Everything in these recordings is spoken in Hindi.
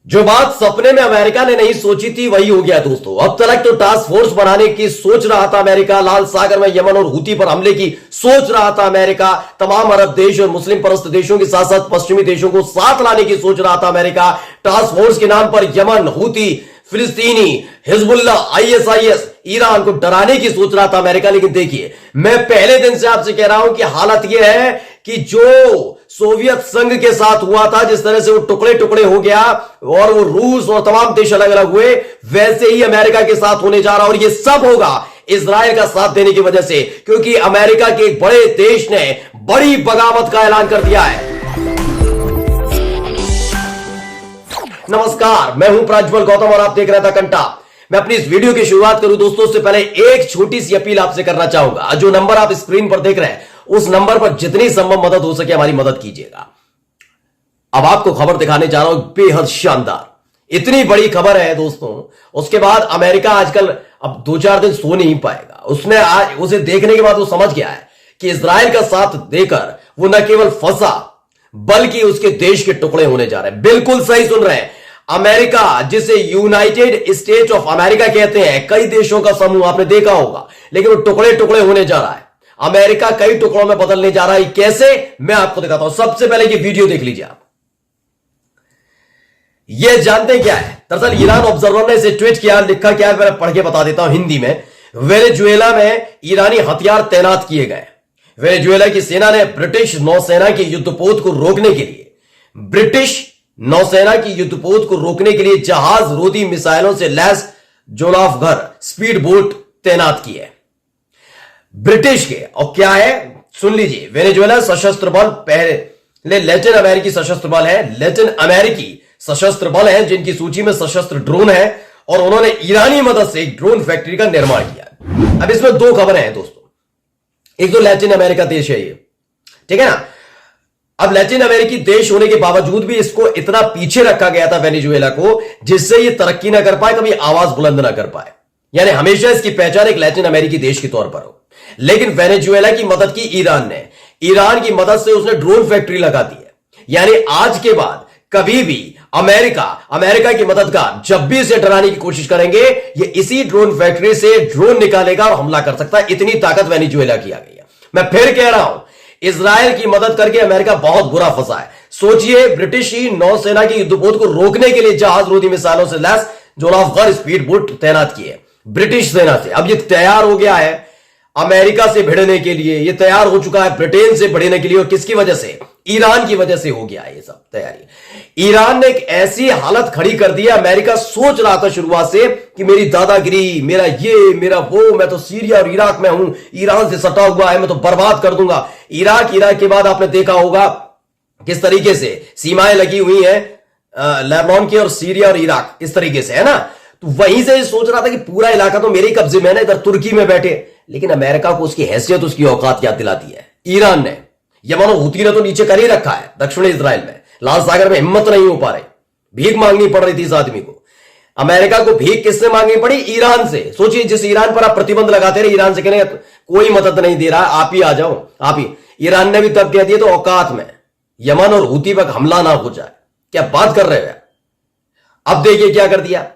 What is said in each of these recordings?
जो बात सपने में अमेरिका ने नहीं सोची थी वही हो गया दोस्तों। अब तक तो टास्क फोर्स बनाने की सोच रहा था अमेरिका, लाल सागर में यमन और हूती पर हमले की सोच रहा था अमेरिका, तमाम अरब देश और मुस्लिम परस्त देशों के साथ साथ पश्चिमी देशों को साथ लाने की सोच रहा था अमेरिका। टास्क फोर्स के नाम पर यमन, हूती, फिलिस्तीनी, हिजबुल्ला, आईएसआईएस, ईरान को डराने की सोच रहा था अमेरिका। लेकिन देखिए, मैं पहले दिन से आपसे कह रहा हूं कि हालत यह है कि जो सोवियत संघ के साथ हुआ था, जिस तरह से वो टुकड़े टुकड़े हो गया और वो रूस और तमाम देश अलग अलग हुए, वैसे ही अमेरिका के साथ होने जा रहा। और ये सब होगा इजराइल का साथ देने की वजह से, क्योंकि अमेरिका के एक बड़े देश ने बड़ी बगावत का ऐलान कर दिया है। नमस्कार, मैं हूं प्रज्वल गौतम और आप देख रहे थे कंटा। मैं अपनी इस वीडियो की शुरुआत करूं दोस्तों, उससे पहले एक छोटी सी अपील आपसे करना चाहूंगा। जो नंबर आप स्क्रीन पर देख रहे हैं, उस नंबर पर जितनी संभव मदद हो सके हमारी मदद कीजिएगा। अब आपको खबर दिखाने जा रहा हूं बेहद शानदार, इतनी बड़ी खबर है दोस्तों। उसके बाद अमेरिका आजकल अब 2-4 दिन सो नहीं पाएगा। उसने आज उसे देखने के बाद वो समझ गया है कि इजराइल का साथ देकर वो न केवल फंसा बल्कि उसके देश के टुकड़े होने जा रहे हैं। बिल्कुल सही सुन रहे हैं, अमेरिका, जिसे यूनाइटेड स्टेट्स ऑफ अमेरिका कहते हैं, कई देशों का समूह, आपने देखा होगा, लेकिन वो टुकड़े टुकड़े होने जा रहा है। अमेरिका कई टुकड़ों में बदलने जा रहा है। कैसे, मैं आपको दिखाता हूं। सबसे पहले ये वीडियो देख लीजिए आप। ये जानते क्या है? दरअसल ईरान ऑब्जर्वर ने इसे ट्वीट किया, लिखा क्या है मैं पढ़ के बता देता हूं हिंदी में। वेनेजुएला में ईरानी हथियार तैनात किए गए। वेनेजुएला की सेना ने ब्रिटिश नौसेना की युद्धपोत को रोकने के लिए जहाज रोधी मिसाइलों से लैस जोलाफगर स्पीड बोट तैनात किए ब्रिटिश के। और क्या है सुन लीजिए, वेनेजुएला सशस्त्र बल पहले लैटिन अमेरिकी सशस्त्र बल है, लैटिन अमेरिकी सशस्त्र बल है जिनकी सूची में सशस्त्र ड्रोन है, और उन्होंने ईरानी मदद से एक ड्रोन फैक्ट्री का निर्माण किया। अब इसमें दो खबरें हैं दोस्तों। एक तो लैटिन अमेरिका देश है ये, ठीक है ना। अब लैटिन अमेरिकी देश होने के बावजूद भी इसको इतना पीछे रखा गया था वेनेजुएला को, जिससे ये तरक्की ना कर पाए, कभी आवाज बुलंद ना कर पाए। यानी हमेशा इसकी पहचान एक लैटिन अमेरिकी देश के तौर पर हो। लेकिन वेनेजुएला की मदद की ईरान ने, ईरान की मदद से उसने ड्रोन फैक्ट्री लगा दी है। यानी आज के बाद कभी भी अमेरिका की मददगार जब भी इसे डराने की कोशिश करेंगे, ये इसी ड्रोन फैक्ट्री से ड्रोन निकालेगा और हमला कर सकता है। इतनी ताकत वेनेजुएला की आ गई है। मैं फिर कह रहा हूं, इजराइल की मदद करके अमेरिका बहुत बुरा फंसा है। सोचिए, ब्रिटिश ही नौसेना की युद्धपोत को रोकने के लिए जहाज रोधी मिसाइलों से लैस जोलाफगर स्पीड बोट तैनात किए ब्रिटिश सेना से। अब ये तैयार हो गया है अमेरिका से भिड़ने के लिए, ये तैयार हो चुका है ब्रिटेन से भिड़ने के लिए। और किसकी वजह से? ईरान की वजह से हो गया है ये सब तैयारी। ईरान ने एक ऐसी हालत खड़ी कर दी है, अमेरिका सोच रहा था शुरुआत से कि मेरी दादागिरी, मेरा ये, मेरा वो, मैं तो सीरिया और इराक में हूं, ईरान से सटा हुआ है, मैं तो बर्बाद कर दूंगा इराक के बाद आपने देखा होगा किस तरीके से सीमाएं लगी हुई है लेबनान की, और सीरिया और इराक इस तरीके से, है ना। तो वहीं से सोच रहा था कि पूरा इलाका तो मेरे कब्जे में है ना, इधर तुर्की में बैठे। लेकिन अमेरिका को उसकी हैसियत, उसकी औकात याद दिलाती है ईरान ने। यमन और हूती ने तो नीचे कर ही रखा है दक्षिणी इजराइल में, लाल सागर में हिम्मत नहीं हो पा रही, भीख मांगनी पड़ रही थी इस आदमी को। अमेरिका को भीख किससे मांगनी पड़ी? ईरान से। सोचिए, जिस ईरान पर आप प्रतिबंध लगाते रहे, ईरान से कहने कोई मदद नहीं दे रहा, आप ही आ जाओ, आप ही। ईरान ने भी तब कह दिया तो औकात में यमन और हूती पर हमला ना हो जाए। क्या बात कर रहे हैं? अब देखिए क्या कर दिया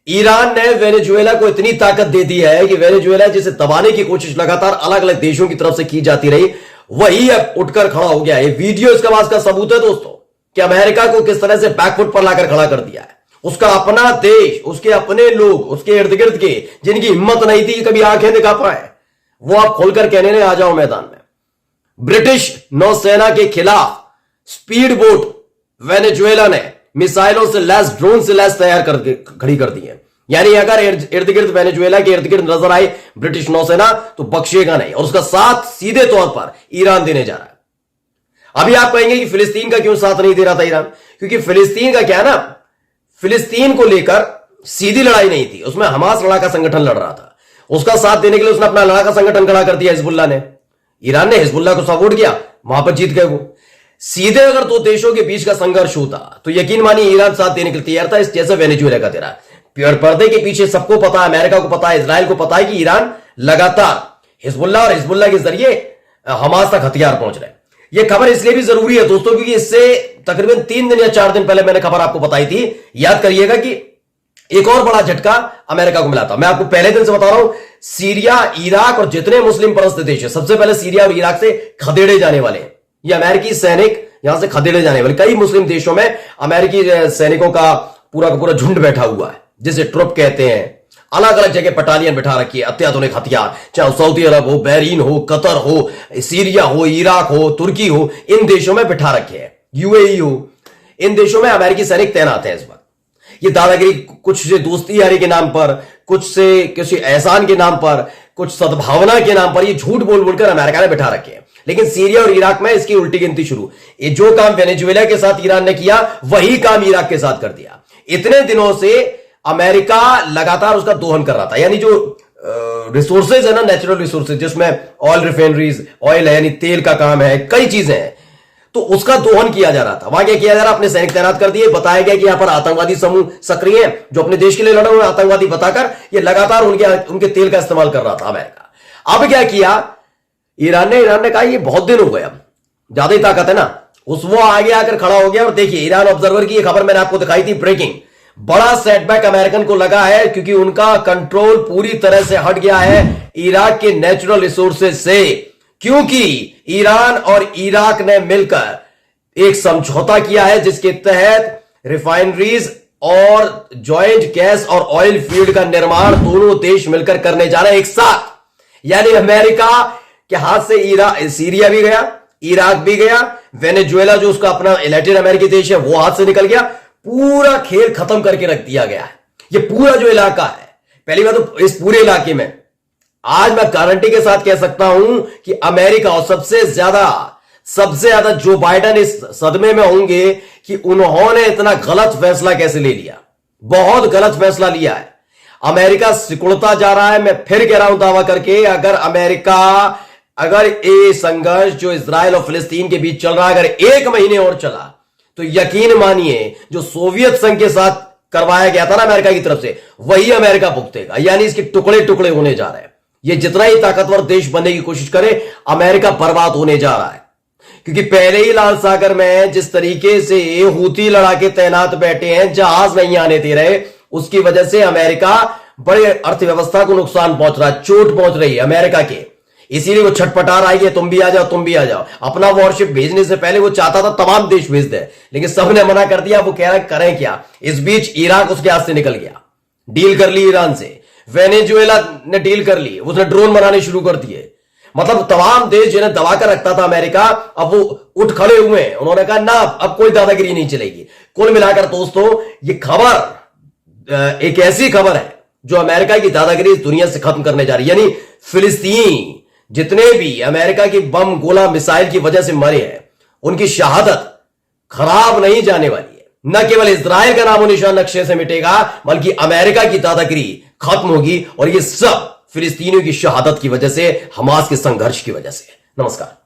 ईरान ने। वेनेजुएला को इतनी ताकत दे दी है कि वेनेजुएला जिसे दबाने की कोशिश लगातार अलग अलग देशों की तरफ से की जाती रही, वही अब उठकर खड़ा हो गया है। वीडियो इसका बात का सबूत है दोस्तों कि अमेरिका को किस तरह से बैकफुट पर लाकर खड़ा कर दिया है। उसका अपना देश, उसके अपने लोग, उसके इर्द गिर्द के, जिनकी हिम्मत नहीं थी कभी आंखें दिखा पाए, वो आप खोलकर कहने ने आ जाओ मैदान में। ब्रिटिश नौसेना के खिलाफ स्पीड बोट वेनेजुएला ने मिसाइलों से लैस, ड्रोन से लैस तैयार करके खड़ी कर दी है। यानी अगर इर्द गिर्द वेनेजुएला के इर्द गिर्द नजर आई ब्रिटिश नौसेना तो बख्शेगा नहीं, और उसका साथ सीधे तौर पर ईरान देने जा रहा है। अभी आप कहेंगे कि फिलिस्तीन का क्यों साथ नहीं दे रहा था ईरान? क्योंकि फिलिस्तीन का क्या है ना, फिलिस्तीन को लेकर सीधी लड़ाई नहीं थी, उसमें हमास लड़ाका संगठन लड़ रहा था। उसका साथ देने के लिए उसने अपना लड़ाका संगठन खड़ा कर दिया हिजबुल्ला ने। ईरान ने हिजबुल्ला को सपोर्ट किया, वहां पर जीत गए वो। सीधे अगर दो देशों के बीच का संघर्ष होता तो यकीन मानिए ईरान साथ देने के लिए तैयार था, इस जैसे वेनेजुएला का दे रहा है। पर्दे के पीछे सबको पता है, अमेरिका को पता है, इजराइल को पता है कि ईरान लगातार हिजबुल्ला और हिजबुल्ला के जरिए हमास तक हथियार पहुंच रहे हैं। यह खबर इसलिए भी जरूरी है दोस्तों क्योंकि इससे तकरीबन 3 दिन या 4 दिन पहले मैंने खबर आपको बताई थी। याद करिएगा कि एक और बड़ा झटका अमेरिका को मिला था। मैं आपको पहले दिन से बता रहा हूं, सीरिया, इराक और जितने मुस्लिम परस्त देश है, सबसे पहले सीरिया और इराक से खदेड़े जाने वाले हैं। ये अमेरिकी सैनिक यहां से खदेड़े जाने वाले। कई मुस्लिम देशों में अमेरिकी सैनिकों का पूरा झुंड बैठा हुआ है, जिसे ट्रुप कहते हैं। अलग अलग जगह बटालियन बिठा रखी है, अत्याधुनिक हथियार, चाहे सऊदी अरब हो, बहरीन हो, कतर हो, सीरिया हो, इराक हो, तुर्की हो, इन देशों में बिठा रखे हैं, यूएई हो, इन देशों में अमेरिकी सैनिक तैनात हैं इस वक्त। ये दादागिरी कुछ से दोस्ती यारी के नाम पर, कुछ से किसी एहसान के नाम पर, कुछ सद्भावना के नाम पर ये झूठ बोल बोलकर अमेरिका ने बिठा रखे हैं। लेकिन सीरिया और इराक में इसकी उल्टी गिनती शुरू। ये जो काम वेनेजुएला के साथ ईरान ने किया वही काम इराक के साथ कर दिया। इतने दिनों से अमेरिका लगातार उसका दोहन कर रहा था, यानी जो रिसोर्सेज है ना, नेचुरल रिसोर्सेज, जिसमें ऑयल रिफाइनरीज, ऑयल है यानी तेल का काम है, कई चीजें हैं, तो उसका दोहन किया जा रहा था। वहां क्या किया जा रहा, अपने सैनिक तैनात कर दिए। बताया गया कि यहां पर आतंकवादी समूह सक्रिय हैं जो अपने देश के लिए लड़ रहे हैं, आतंकवादी बताकर ये लगातार उनके तेल का इस्तेमाल कर रहा था अमेरिका। अब क्या किया ईरान ने कहा ये बहुत दिन हो गए, अब ज्यादा ही ताकत है ना, वो आगे आकर खड़ा हो गया। और देखिए ईरान ऑब्जर्वर की ये खबर मैंने आपको दिखाई थी, ब्रेकिंग, बड़ा सेटबैक अमेरिकन को लगा है क्योंकि उनका कंट्रोल पूरी तरह से हट गया है इराक के नेचुरल रिसोर्सेज से, क्योंकि ईरान और इराक ने मिलकर एक समझौता किया है जिसके तहत रिफाइनरीज और जॉइंट गैस और ऑयल फील्ड का निर्माण दोनों देश मिलकर करने जा रहे हैं एक साथ। यानी अमेरिका के हाथ से सीरिया भी गया, इराक भी गया, वेनेजुएला जो उसका अपना लैटिन अमेरिकी देश है वो हाथ से निकल गया। पूरा खेल खत्म करके रख दिया गया है। ये पूरा जो इलाका है, पहली बात तो इस पूरे इलाके में आज मैं गारंटी के साथ कह सकता हूं कि अमेरिका और सबसे ज्यादा जो बाइडेन इस सदमे में होंगे कि उन्होंने इतना गलत फैसला कैसे ले लिया। बहुत गलत फैसला लिया है। अमेरिका सिकुड़ता जा रहा है। मैं फिर कह रहा हूं दावा करके, अगर ये संघर्ष जो इजराइल और फिलिस्तीन के बीच चल रहा है अगर 1 महीने और चला तो यकीन मानिए जो सोवियत संघ के साथ करवाया गया था ना अमेरिका की तरफ से, वही अमेरिका भुगतेगा। यानी इसके टुकड़े टुकड़े होने जा रहे हैं। ये जितना ही ताकतवर देश बनने की कोशिश करे, अमेरिका बर्बाद होने जा रहा है। क्योंकि पहले ही लाल सागर में जिस तरीके से हूती लड़ाके तैनात बैठे हैं, जहाज नहीं आने दे रहे, उसकी वजह से अमेरिका बड़े अर्थव्यवस्था को नुकसान पहुंच रहा है, चोट पहुंच रही है अमेरिका के। इसीलिए वो छटपटा रहा है कि तुम भी आ जाओ, तुम भी आ जाओ। अपना वॉरशिप भेजने से पहले वो चाहता था तमाम देश भेज दे, लेकिन सबने मना कर दिया। वो कह रहा है करें क्या। इस बीच इराक उसके हाथ से निकल गया, डील कर ली ईरान से। वेनेजुएला ने डील कर ली, उसने ड्रोन बनाने शुरू कर दिए। मतलब तमाम देश जिन्हें दबा कर रखता था अमेरिका, अब वो उठ खड़े हुए हैं। उन्होंने कहा ना, अब कोई दादागिरी नहीं चलेगी। कुल मिलाकर दोस्तों ये खबर एक ऐसी खबर है जो अमेरिका की दादागिरी इस दुनिया से खत्म करने जा रही है। यानी फिलिस्तीन जितने भी अमेरिका की बम गोला मिसाइल की वजह से मरे हैं, उनकी शहादत खराब नहीं जाने वाली है। न केवल इजराइल का नामो निशान नक्शे से मिटेगा, बल्कि अमेरिका की दादागिरी खत्म होगी। और ये सब फिलिस्तीनियों की शहादत की वजह से, हमास के संघर्ष की वजह से। नमस्कार।